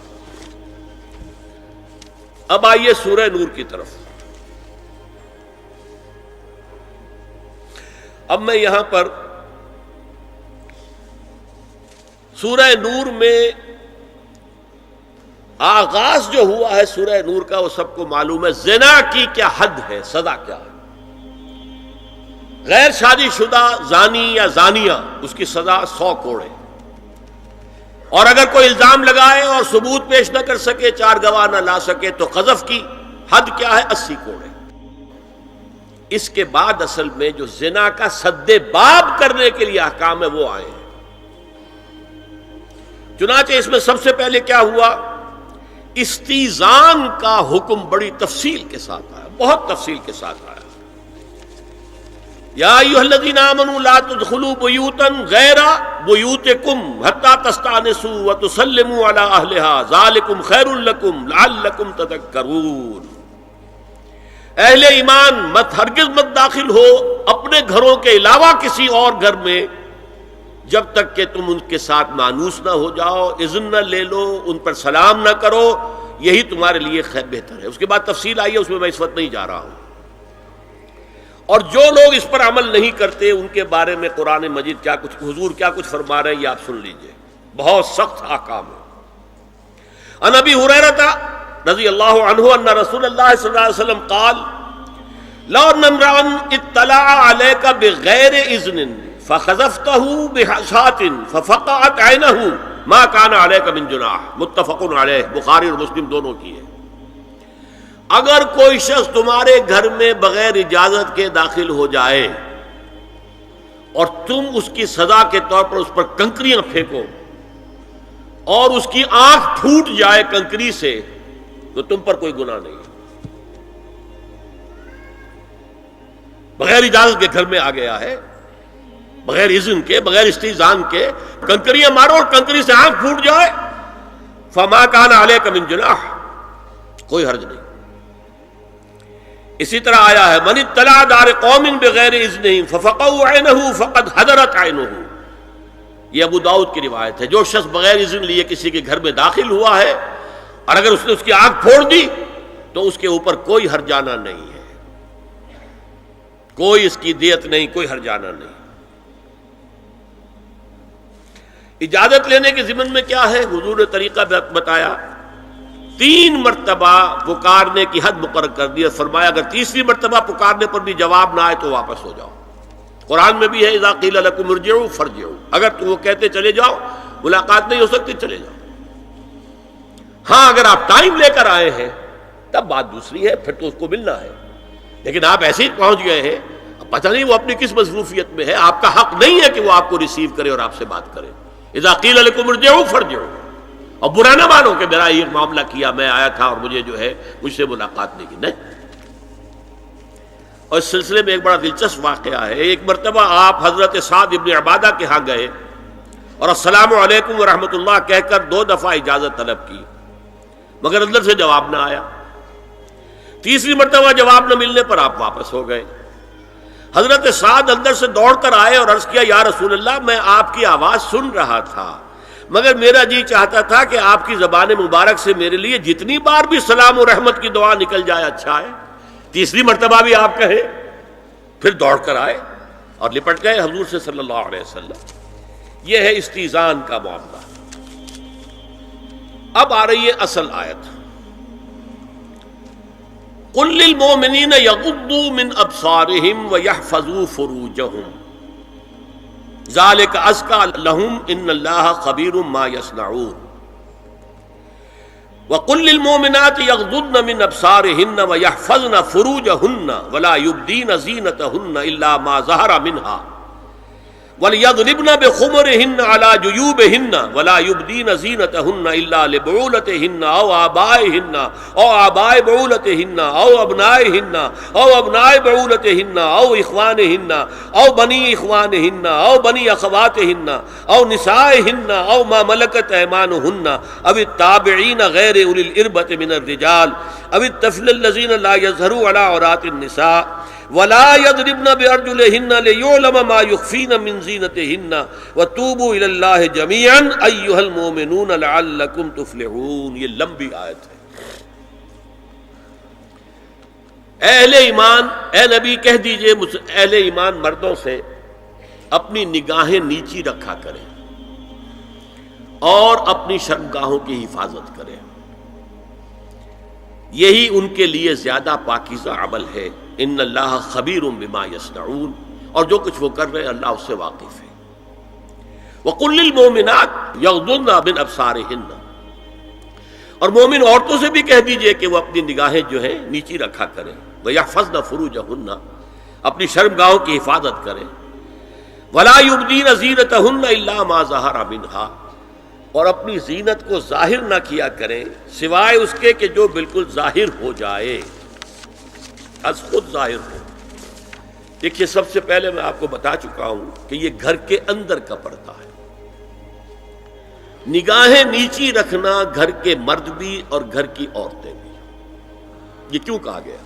اب آئیے سورہ نور کی طرف۔ اب میں یہاں پر سورہ نور میں آغاز جو ہوا ہے سورہ نور کا، وہ سب کو معلوم ہے۔ زنا کی کیا حد ہے، سزا کیا ہے؟ غیر شادی شدہ زانی یا زانیہ، اس کی سزا 100 کوڑے، اور اگر کوئی الزام لگائے اور ثبوت پیش نہ کر سکے، 4 گواہ نہ لا سکے، تو قذف کی حد کیا ہے؟ 80 کوڑے۔ اس کے بعد اصل میں جو زنا کا سد باب کرنے کے لیے احکام ہے وہ آئے ہیں۔ چنانچہ اس میں سب سے پہلے کیا ہوا؟ استیزان کا حکم بڑی تفصیل کے ساتھ آیا، بہت تفصیل کے ساتھ آیا۔ یا ایھا الذین آمنوا لا تدخلوا بیوتا غیر بیوتکم حتی تستأنسوا وتسلموا علی اہلها ذالکم خیر لکم لعلکم تذکرون۔ اہل ایمان ہرگز مت داخل ہو اپنے گھروں کے علاوہ کسی اور گھر میں جب تک کہ تم ان کے ساتھ مانوس نہ ہو جاؤ، اذن نہ لے لو، ان پر سلام نہ کرو، یہی تمہارے لیے بہتر ہے۔ اس کے بعد تفصیل آئی ہے، اس میں میں اس وقت نہیں جا رہا ہوں۔ اور جو لوگ اس پر عمل نہیں کرتے ان کے بارے میں قرآن مجید کیا کچھ، حضور کیا کچھ فرما رہے ہیں یہ آپ سن لیجئے، بہت سخت احکام ہے۔ عن ابی ہریرہ رضی اللہ عنہ ان رسول اللہ صلی اللہ علیہ وسلم قال لو ان امرأ اطلع علیک بغیر اذن فخذفته بحشاة ففقعت عینہ ما کان علیک من جناح، متفق علیہ، بخاری اور مسلم دونوں کی ہے۔ اگر کوئی شخص تمہارے گھر میں بغیر اجازت کے داخل ہو جائے اور تم اس کی سزا کے طور پر اس پر کنکریاں پھینکو اور اس کی آنکھ پھوٹ جائے کنکری سے، تو تم پر کوئی گناہ نہیں۔ بغیر اجازت کے گھر میں آ گیا ہے، بغیر اذن کے، بغیر استئذان کے کنکریاں مارو اور کنکری سے آنکھ پھوٹ جائے، فما کان علیک من جناح، کوئی حرج نہیں۔ اسی طرح آیا ہے من اطلع دار قوم بغیر اذنہم ففقعوا عینہ فقد حضرت عینہ، یہ ابو داؤد کی روایت ہے۔ جو شخص بغیر اذن لیے کسی کے گھر میں داخل ہوا ہے اور اگر اس نے اس کی آنکھ پھوڑ دی تو اس کے اوپر کوئی ہرجانہ نہیں ہے، کوئی اس کی دیت نہیں، کوئی ہرجانہ نہیں۔ اجازت لینے کے ضمن میں کیا ہے؟ حضور نے طریقہ بتایا، 3 مرتبہ پکارنے کی حد مقرر کر دی اور فرمایا اگر تیسری مرتبہ پکارنے پر بھی جواب نہ آئے تو واپس ہو جاؤ۔ قرآن میں بھی ہے اذا قیل لکم ارجعوا فارجعوا، اگر تو وہ کہتے چلے جاؤ، ملاقات نہیں ہو سکتی، چلے جاؤ۔ ہاں اگر آپ ٹائم لے کر آئے ہیں تب بات دوسری ہے، پھر تو اس کو ملنا ہے، لیکن آپ ایسے ہی پہنچ گئے ہیں، پتہ نہیں وہ اپنی کس مصروفیت میں ہے، آپ کا حق نہیں ہے کہ وہ آپ کو ریسیو کرے اور آپ سے بات کرے۔ اذا قیل لکم ارجعوا فارجعوا، اور برا نہ مانو کہ میرا یہ معاملہ کیا، میں آیا تھا اور مجھے جو ہے مجھ سے ملاقات نہیں کی، نہیں۔ اور اس سلسلے میں ایک بڑا دلچسپ واقعہ ہے۔ ایک مرتبہ آپ حضرت سعد ابن عبادہ کے ہاں گئے اور السلام علیکم ورحمۃ اللہ کہہ کر 2 دفعہ اجازت طلب کی، مگر اندر سے جواب نہ آیا۔ تیسری مرتبہ جواب نہ ملنے پر آپ واپس ہو گئے۔ حضرت سعد اندر سے دوڑ کر آئے اور عرض کیا یا رسول اللہ، میں آپ کی آواز سن رہا تھا مگر میرا جی چاہتا تھا کہ آپ کی زبان مبارک سے میرے لیے جتنی بار بھی سلام و رحمت کی دعا نکل جائے اچھا ہے، تیسری مرتبہ بھی آپ کہیں۔ پھر دوڑ کر آئے اور لپٹ گئے حضور سے صلی اللہ علیہ وسلم۔ یہ ہے استیزان کا معاملہ۔ اب آ رہی ہے اصل آیت، قل للمؤمنین یغضوا من ابصارہم ویحفظوا فروجہم ذالک ازکی لہم ان اللہ خبیر ما یصنعون وقل للمؤمنات یغضضن من ابصارہن ویحفظن فروجہن ولا یبدین زینتہن الا ما ظہر منہا وَلْيَضْرِبْنَ بِخُمُرِهِنَّ عَلَى جُيُوبِهِنَّ وَلَا يُبْدِينَ زِينَتَهُنَّ إِلَّا لِبُعُولَتِهِنَّ أَوْ آبَائِهِنَّ أَوْ آبَاءِ بُعُولَتِهِنَّ أَوْ أَبْنَائِهِنَّ أَوْ أَبْنَاءِ بُعُولَتِهِنَّ أَوْ إِخْوَانِهِنَّ أَوْ بَنِي إِخْوَانِهِنَّ أَوْ بَنِي أَخَوَاتِهِنَّ أَوْ نِسَائِهِنَّ أَوْ مَا مَلَكَتْ أَيْمَانُهُنَّ أَوِ التَّابِعِينَ غَيْرِ أُولِي الْإِرْبَةِ مِنَ الرِّجَالِ أَوِ الطَّفْلِ الَّذِينَ لَا يَظْهَرُوا عَلَى عَوْرَاتِ النِّسَاءِ وَلَا يَضْرِبْنَ بِأَرْجُلِهِنَّ لِيُعْلَمَ مَا يُخْفِينَ مِنْ زِينَتِهِنَّ وَتُوبُوا إِلَى اللَّهِ جَمِيعًا أَيُّهَا الْمُؤْمِنُونَ لَعَلَّكُمْ تُفْلِحُونَ۔ یہ لمبی آیت ہے۔ اہل ایمان، اے نبی کہہ دیجئے اہل ایمان مردوں سے اپنی نگاہیں نیچی رکھا کریں اور اپنی شرمگاہوں کی حفاظت کریں، یہی ان کے لیے زیادہ پاکیزہ عمل ہے۔ ان اللہ خبیر بما یصنعون، اور جو کچھ وہ کر رہے ہیں اللہ اس سے واقف ہے۔ وقل للمؤمنات یغضضن من ابصارہن، اور مومن عورتوں سے بھی کہہ دیجئے کہ وہ اپنی نگاہیں جو ہیں نیچی رکھا کریں، ویحفظن فروجہن، اپنی شرمگاہوں کی حفاظت کریں، ولا یبدین زینتہن الا ما ظہر منہا، اور اپنی زینت کو ظاہر نہ کیا کریں سوائے اس کے کہ جو بالکل ظاہر ہو جائے، از خود ظاہر ہو۔ دیکھیے سب سے پہلے میں آپ کو بتا چکا ہوں کہ یہ گھر کے اندر کا پردہ ہے۔ نگاہیں نیچی رکھنا گھر کے مرد بھی اور گھر کی عورتیں بھی۔ یہ کیوں کہا گیا؟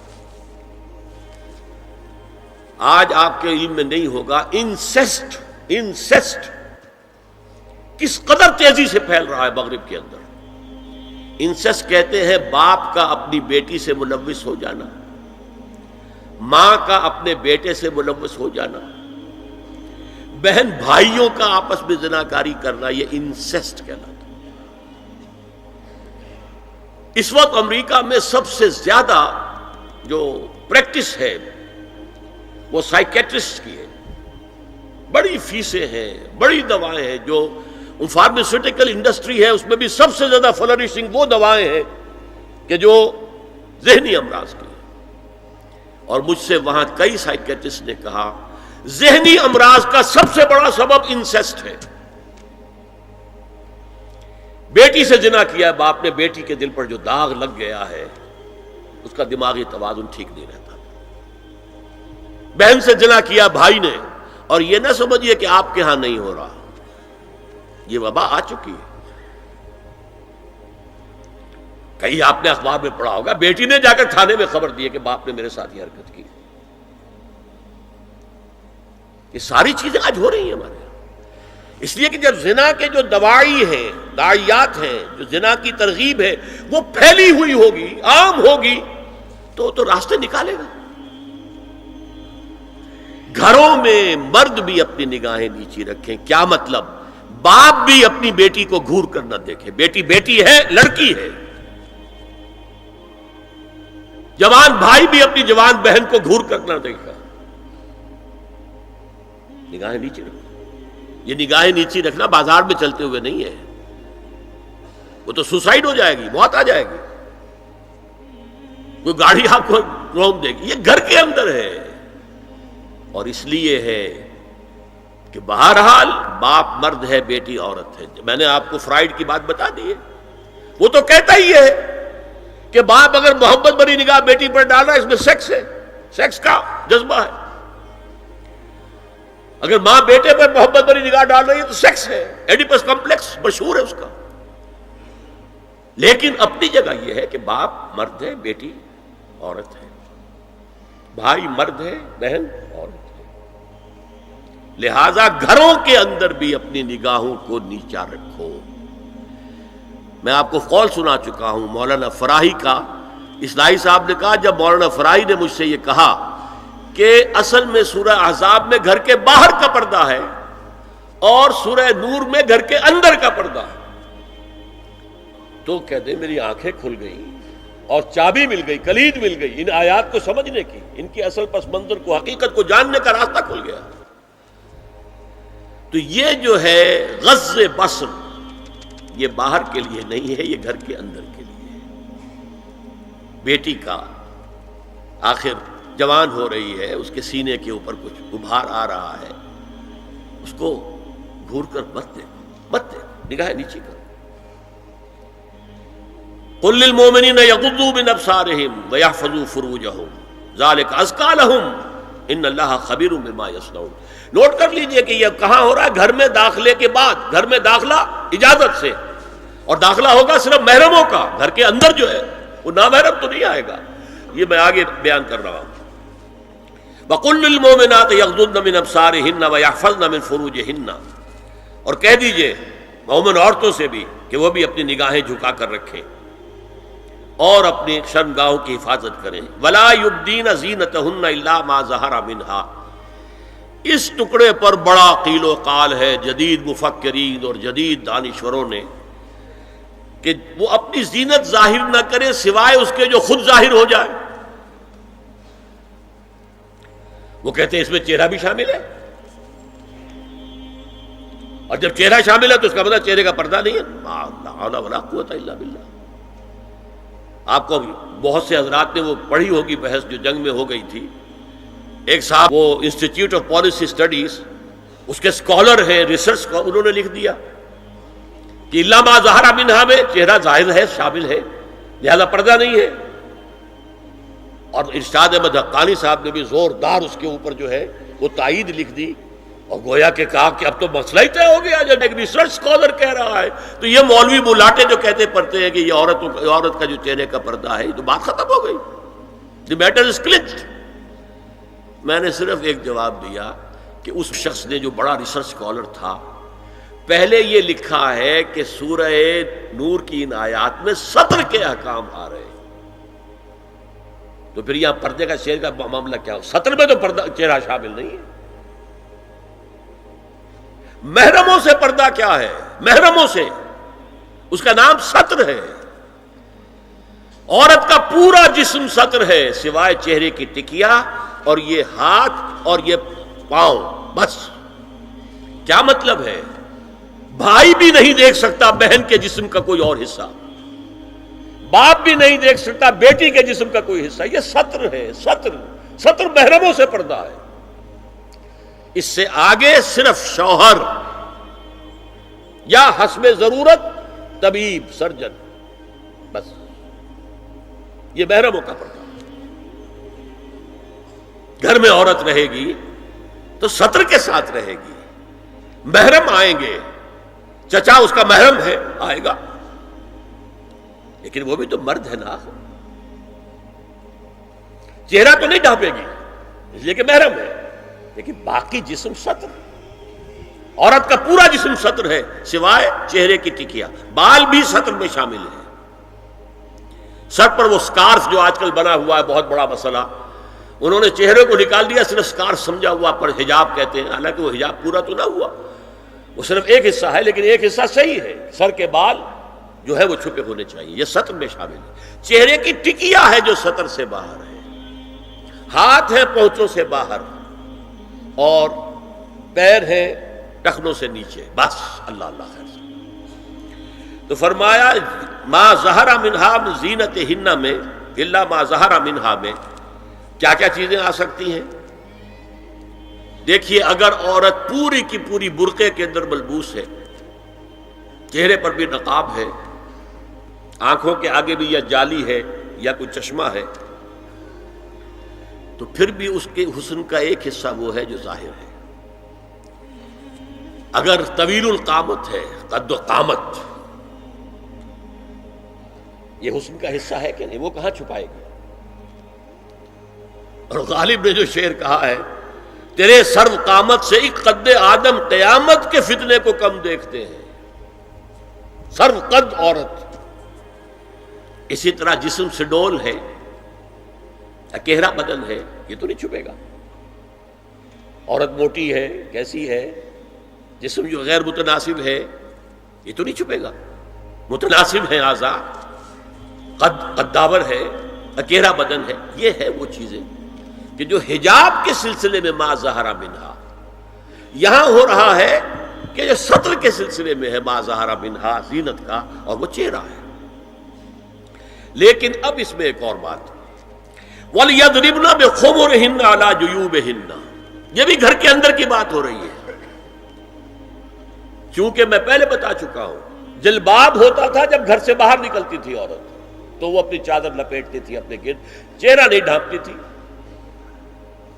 آج آپ کے علم میں نہیں ہوگا انسیسٹ کس قدر تیزی سے پھیل رہا ہے مغرب کے اندر۔ انسیسٹ کہتے ہیں باپ کا اپنی بیٹی سے ملوث ہو جانا، ماں کا اپنے بیٹے سے ملوث ہو جانا، بہن بھائیوں کا آپس میں زناکاری کرنا، یہ انسیسٹ کہلاتا ہے۔ اس وقت امریکہ میں سب سے زیادہ جو پریکٹس ہے وہ سائیکیٹرسٹ کی ہے، بڑی فیسیں ہیں، بڑی دوائیں ہیں، جو فارماسیوٹیکل انڈسٹری ہے اس میں بھی سب سے زیادہ فلرشنگ وہ دوائیں ہیں کہ جو ذہنی امراض کی ہیں۔ اور مجھ سے وہاں کئی سائیکیٹرسٹ نے کہا ذہنی امراض کا سب سے بڑا سبب انسیسٹ ہے۔ بیٹی سے زنا کیا ہے باپ نے، بیٹی کے دل پر جو داغ لگ گیا ہے اس کا دماغی توازن ٹھیک نہیں رہتا۔ بہن سے زنا کیا بھائی نے، اور یہ نہ سمجھیے کہ آپ کے ہاں نہیں ہو رہا، یہ وبا آ چکی ہے۔ کہیں آپ نے اخبار میں پڑھا ہوگا بیٹی نے جا کر تھانے میں خبر دی کہ باپ نے میرے ساتھ یہ حرکت کی. یہ ساری چیزیں آج ہو رہی ہیں ہمارے یہاں. اس لیے کہ جب زنا کے جو دواعی ہیں، داعیات ہیں، جو زنا کی ترغیب ہے وہ پھیلی ہوئی ہوگی، عام ہوگی، تو راستے نکالے گا. گھروں میں مرد بھی اپنی نگاہیں نیچی رکھیں. کیا مطلب؟ باپ بھی اپنی بیٹی کو گھور کر نہ دیکھے. بیٹی بیٹی ہے، لڑکی ہے. جوان بھائی بھی اپنی جوان بہن کو گھور کر نہ دیکھا. نگاہیں نیچی رکھو. یہ نگاہیں نیچی رکھنا بازار میں چلتے ہوئے نہیں ہے. وہ تو سوسائڈ ہو جائے گی، موت آ جائے گی. کوئی گاڑی آپ کو روک دے گی. یہ گھر کے اندر ہے. اور اس لیے ہے کہ بہرحال باپ مرد ہے، بیٹی عورت ہے. میں نے آپ کو فرائیڈ کی بات بتا دی ہے. وہ تو کہتا ہی ہے کہ باپ اگر محبت بھری نگاہ بیٹی پر ڈال رہا ہے، اس میں سیکس ہے، سیکس کا جذبہ ہے. اگر ماں بیٹے پر محبت بھری نگاہ ڈال رہی ہے تو سیکس ہے. ایڈیپس کمپلیکس مشہور ہے اس کا. لیکن اپنی جگہ یہ ہے کہ باپ مرد ہے، بیٹی عورت ہے. بھائی مرد ہے، بہن عورت ہے. لہذا گھروں کے اندر بھی اپنی نگاہوں کو نیچا رکھو. میں آپ کو قول سنا چکا ہوں مولانا فراہی کا. اصلاحی صاحب نے کہا، جب مولانا فراہی نے مجھ سے یہ کہا کہ اصل میں سورہ احزاب میں گھر کے باہر کا پردہ ہے اور سورہ نور میں گھر کے اندر کا پردہ ہے، تو کہتے میری آنکھیں کھل گئیں اور چابی مل گئی، کلید مل گئی ان آیات کو سمجھنے کی، ان کی اصل پس منظر کو، حقیقت کو جاننے کا راستہ کھل گیا. تو یہ جو ہے غض بصر، یہ باہر کے لیے نہیں ہے، یہ گھر کے اندر کے لیے ہے. بیٹی کا آخر جوان ہو رہی ہے، اس کے سینے کے اوپر کچھ غبار آ رہا ہے، اس کو گھور کر مت دیکھو، مت دیکھو، نگاہیں نیچی کرو. قل للمؤمنین یغضوا من ابصارهم ویحفظوا فروجهم ذلک ازکی لهم ان اللہ خبیر بما یصنعون. نوٹ کر لیجئے کہ یہ کہاں ہو رہا ہے؟ گھر میں داخلے کے بعد. گھر میں داخلہ اجازت سے، اور داخلہ ہوگا صرف محرموں کا. گھر کے اندر جو ہے وہ نامحرم تو نہیں آئے گا. یہ میں آگے بیان کر رہا ہوں. وَقُلْ لِلْمُؤْمِنَاتِ يَغْضُضْنَ مِنْ أَبْصَارِهِنَّ وَيَحْفَظْنَ مِنْ فُرُوجِهِنَّ. اور کہہ دیجئے مومن عورتوں سے بھی کہ وہ بھی اپنی نگاہیں جھکا کر رکھیں اور اپنی شرمگاہوں کی حفاظت کریں. وَلَا يُبْدِينَ زِينَتَهُنَّ إِلَّا مَا ظَهَرَ مِنْهَا. اس ٹکڑے پر بڑا قیل و قال ہے جدید مفکرین اور جدید دانشوروں نے کہ وہ اپنی زینت ظاہر نہ کرے سوائے اس کے جو خود ظاہر ہو جائے. وہ کہتے ہیں اس میں چہرہ بھی شامل ہے، اور جب چہرہ شامل ہے تو اس کا مطلب چہرے کا پردہ نہیں ہے. لا حول ولا قوت الا باللہ. آپ کو بہت سے حضرات نے وہ پڑھی ہوگی بحث جو جنگ میں ہو گئی تھی. ایک صاحب وہ انسٹیٹیوٹ آف پالیسی اسٹڈیز اس کے اسکالر ہیں، ریسرچ کا، انہوں نے لکھ دیا کہ الا ما ظہر منہا میں چہرہ ظاہر ہے، شامل ہے، لہذا پردہ نہیں ہے. اور ارشاد احمد حقانی صاحب نے بھی زوردار اس کے اوپر جو ہے وہ تائید لکھ دی، اور گویا کہ کہا کہ اب تو مسئلہ ہی طے ہو گیا. جب ایک ریسرچ اسکالر کہہ رہا ہے تو یہ مولوی ملاٹے جو کہتے پڑھتے ہیں کہ یہ عورت کا جو چہرے کا پردہ ہے، یہ تو بات ختم ہو گئی. The matter is clutched. میں نے صرف ایک جواب دیا کہ اس شخص نے جو بڑا ریسرچ اسکالر تھا، پہلے یہ لکھا ہے کہ سورہ نور کی ان آیات میں سطر کے احکام آ رہے ہیں، تو پھر یہاں پردے کا چہرے کا معاملہ کیا ہو؟ سطر میں تو پردہ چہرہ شامل نہیں ہے. محرموں سے پردہ کیا ہے؟ محرموں سے، اس کا نام سطر ہے. عورت کا پورا جسم سطر ہے سوائے چہرے کی ٹکیا اور یہ ہاتھ اور یہ پاؤں، بس. کیا مطلب ہے؟ بھائی بھی نہیں دیکھ سکتا بہن کے جسم کا کوئی اور حصہ، باپ بھی نہیں دیکھ سکتا بیٹی کے جسم کا کوئی حصہ. یہ سطر ہے. سطر محرموں سے پردہ ہے. اس سے آگے صرف شوہر یا حسب ضرورت طبیب، سرجن، بس. یہ محرموں کا پردہ. گھر میں عورت رہے گی تو سطر کے ساتھ رہے گی. محرم آئیں گے، چچا اس کا محرم ہے، آئے گا. لیکن وہ بھی تو مرد ہے نا، چہرہ تو نہیں ڈھانپے گی اس لیے کہ محرم ہے، لیکن باقی جسم ستر، عورت کا پورا جسم ستر ہے سوائے چہرے کی ٹکیا، بال بھی ستر میں شامل ہے۔ سر پر وہ سکارف جو آج کل بنا ہوا ہے بہت بڑا مسئلہ، انہوں نے چہرے کو نکال دیا، صرف سکارف سمجھا ہوا پر حجاب کہتے ہیں، حالانکہ وہ حجاب پورا تو نہ ہوا، وہ صرف ایک حصہ ہے، لیکن ایک حصہ صحیح ہے، سر کے بال جو ہے وہ چھپے ہونے چاہیے، یہ ستر میں شامل ہے۔ چہرے کی ٹکیا ہے جو ستر سے باہر ہے، ہاتھ ہے پونچوں سے باہر، اور پیر ہے ٹخنوں سے نیچے، بس اللہ اللہ خیر سے۔ تو فرمایا ما ظہر منہا من زینتہن میں الا ما ظہر منہا میں کیا کیا چیزیں آ سکتی ہیں؟ دیکھیے، اگر عورت پوری کی پوری برقعے کے اندر ملبوس ہے، چہرے پر بھی نقاب ہے، آنکھوں کے آگے بھی یا جالی ہے یا کوئی چشمہ ہے، تو پھر بھی اس کے حسن کا ایک حصہ وہ ہے جو ظاہر ہے۔ اگر طویل القامت ہے، قد و قامت، یہ حسن کا حصہ ہے کہ نہیں؟ وہ کہاں چھپائے گی؟ اور غالب نے جو شعر کہا ہے، تیرے سرو قامت سے ایک قد آدم قیامت کے فتنے کو کم دیکھتے ہیں۔ سرو قد عورت، اسی طرح جسم سے ڈول ہے، اکیرا بدن ہے، یہ تو نہیں چھپے گا۔ عورت موٹی ہے، کیسی ہے، جسم جو غیر متناسب ہے، یہ تو نہیں چھپے گا۔ متناسب ہے اعضاء، قداور ہے، اکیرا بدن ہے، یہ ہے وہ چیزیں کہ جو حجاب کے سلسلے میں ما ظہر منہا، یہاں ہو رہا ہے کہ جو ستر کے سلسلے میں ہے ما ظہر منہا، زینت کا، اور وہ چہرہ ہے۔ لیکن اب اس میں ایک اور بات، وَلْيَضْرِبْنَ بِخُمُرِهِنَّ عَلَى جُيُوبِهِنَّ، یہ بھی گھر کے اندر کی بات ہو رہی ہے، چونکہ میں پہلے بتا چکا ہوں جلباب ہوتا تھا جب گھر سے باہر نکلتی تھی عورت، تو وہ اپنی چادر لپیٹتی تھی اپنے گرد، چہرہ نہیں ڈھانپتی تھی،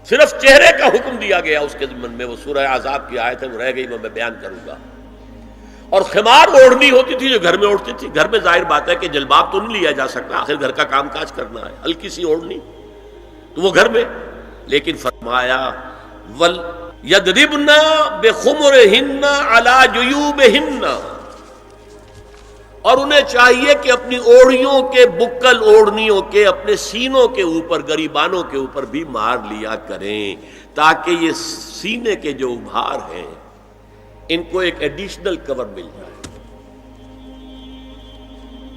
صرف چہرے کا حکم دیا گیا اس کے ضمن میں، وہ سورہ عذاب کی آیت ہے، وہ رہ گئی، وہ میں بیان کروں گا۔ اور خمار اوڑھنی ہوتی تھی جو گھر میں اوڑھتی تھی، گھر میں ظاہر بات ہے کہ جلباب تو نہیں لیا جا سکتا، آخر گھر کا کام کاج کرنا ہے، ہلکی سی اوڑھنی تو وہ گھر میں، لیکن فرمایا وَلْيَضْرِبْنَ بِخُمُرِهِنَّ عَلَى جُيُوبِهِنَّ، اور انہیں چاہیے کہ اپنی اوڑھیوں کے، بکل اوڑھنیوں کے اپنے سینوں کے اوپر، گریبانوں کے اوپر بھی مار لیا کریں، تاکہ یہ سینے کے جو ابھار ہیں ان کو ایک ایڈیشنل کور مل جائے۔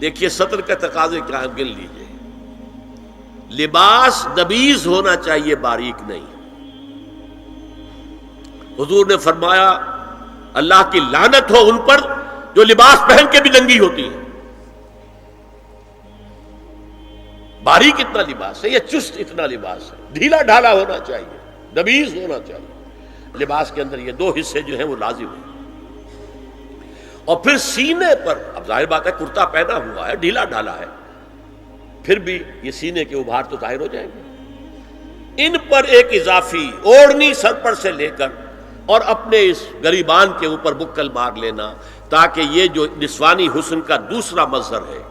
دیکھیے ستر کا تقاضے کیا ہے، گن لیجئے، لباس نبیذ ہونا چاہیے، باریک نہیں۔ حضور نے فرمایا اللہ کی لعنت ہو ان پر جو لباس پہن کے بھی ننگی ہوتی ہے۔ باریک اتنا لباس ہے یا چست اتنا لباس ہے، ڈھیلا ڈھالا ہونا چاہیے، نبیذ ہونا چاہیے۔ لباس کے اندر یہ دو حصے جو ہیں وہ لازم ہیں۔ اور پھر سینے پر، اب ظاہر بات ہے کرتا پہنا ہوا ہے، ڈھیلا ڈھالا ہے، پھر بھی یہ سینے کے ابھار تو ظاہر ہو جائیں گے۔ ان پر ایک اضافی اوڑھنی سر پر سے لے کر اور اپنے اس گریبان کے اوپر بکل مار لینا، تاکہ یہ جو نسوانی حسن کا دوسرا مظہر ہے،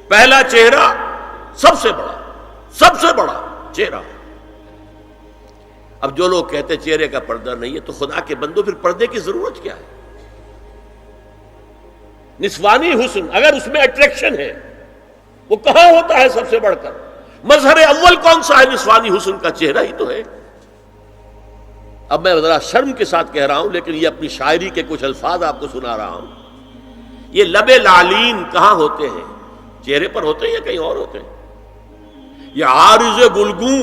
پہلا چہرہ سب سے بڑا چہرہ۔ اب جو لوگ کہتے چہرے کا پردہ نہیں ہے، تو خدا کے بندو پھر پردے کی ضرورت کیا ہے؟ نسوانی حسن اگر اس میں اٹریکشن ہے، وہ کہاں ہوتا ہے سب سے بڑھ کر؟ مظہر اول کون سا ہے نسوانی حسن کا؟ چہرہ ہی تو ہے۔ اب میں ذرا شرم کے ساتھ کہہ رہا ہوں، لیکن یہ اپنی شاعری کے کچھ الفاظ آپ کو سنا رہا ہوں۔ یہ لب لعلین کہاں ہوتے ہیں؟ چہرے پر ہوتے ہیں یا کہیں اور ہوتے ہیں؟ یہ عارض گلگوں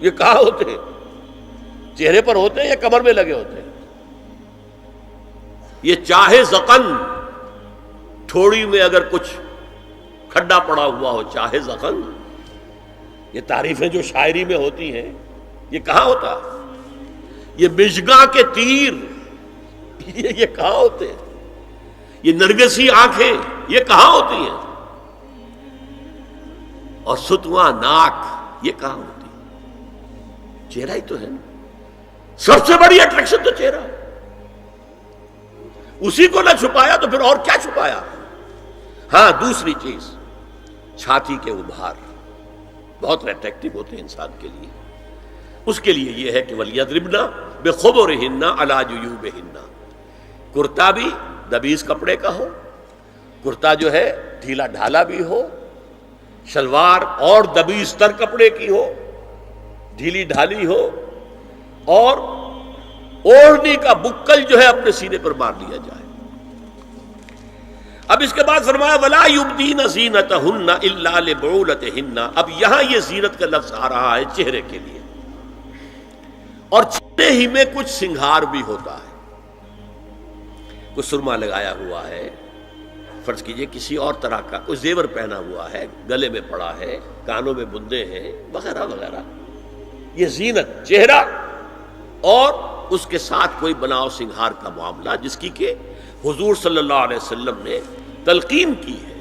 یہ کہاں ہوتے ہیں؟ چہرے پر ہوتے ہیں یا کمر میں لگے ہوتے ہیں؟ یہ چاہے زقن، تھوڑی میں اگر کچھ کھڈا پڑا ہوا ہو، چاہے زقن، یہ تعریفیں جو شاعری میں ہوتی ہیں، یہ کہاں ہوتا ہے؟ یہ مژگاں کے تیر یہ کہاں ہوتے ہیں؟ یہ نرگسی آنکھیں یہ کہاں ہوتی ہیں؟ اور ستواں ناک یہ کہاں ہوتی ہے؟ چہرہ ہی تو ہے نا، سب سے بڑی اٹریکشن تو چہرہ ہے، اسی کو نہ چھپایا تو پھر اور کیا چھپایا؟ ہاں دوسری چیز چھاتی کے ابھار بہت اٹریکٹیو ہوتے ہیں انسان کے لیے. اس کے لیے یہ ہے کہ وَلْيَضْرِبْنَ بِخُمُرِهِنَّ عَلَى جُيُوبِهِنَّ، کرتا بھی دبیز کپڑے کا ہو، کرتا جو ہے ڈھیلا ڈھالا بھی ہو، شلوار اور دبیز تر کپڑے کی ہو، ڈھیلی ڈھالی ہو، اور اوڑھنی کا بکل جو ہے اپنے سینے پر مار لیا جائے. اب اس کے بعد فرمایا وَلَا يُبْدِينَ زِينَتَهُنَّ إِلَّا لِبُعُولَتِهِنَّ. اب یہاں یہ زینت کا لفظ آ رہا ہے چہرے کے لیے، اور چہرے ہی میں کچھ سنگھار بھی ہوتا ہے. کوئی سرما لگایا ہوا ہے، فرض کیجئے کسی اور طرح کا کوئی زیور پہنا ہوا ہے، گلے میں پڑا ہے، کانوں میں بندے ہیں وغیرہ وغیرہ. یہ زینت چہرہ اور اس کے ساتھ کوئی بناؤ سنگھار کا معاملہ، جس کی کہ حضور صلی اللہ علیہ وسلم نے تلقین کی ہے.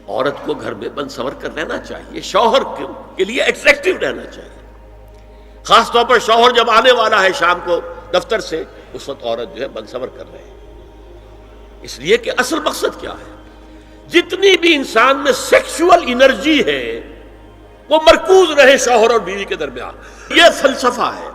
عورت کو گھر میں بن سنور کر رہنا چاہیے، شوہر کے لیے ایٹریکٹیو رہنا چاہیے. خاص طور پر شوہر جب آنے والا ہے شام کو دفتر سے، اس وقت عورت جو ہے بن سنور کر رہے ہیں. اس لیے کہ اصل مقصد کیا ہے؟ جتنی بھی انسان میں سیکشول انرجی ہے وہ مرکوز رہے شوہر اور بیوی کے درمیان. یہ فلسفہ ہے.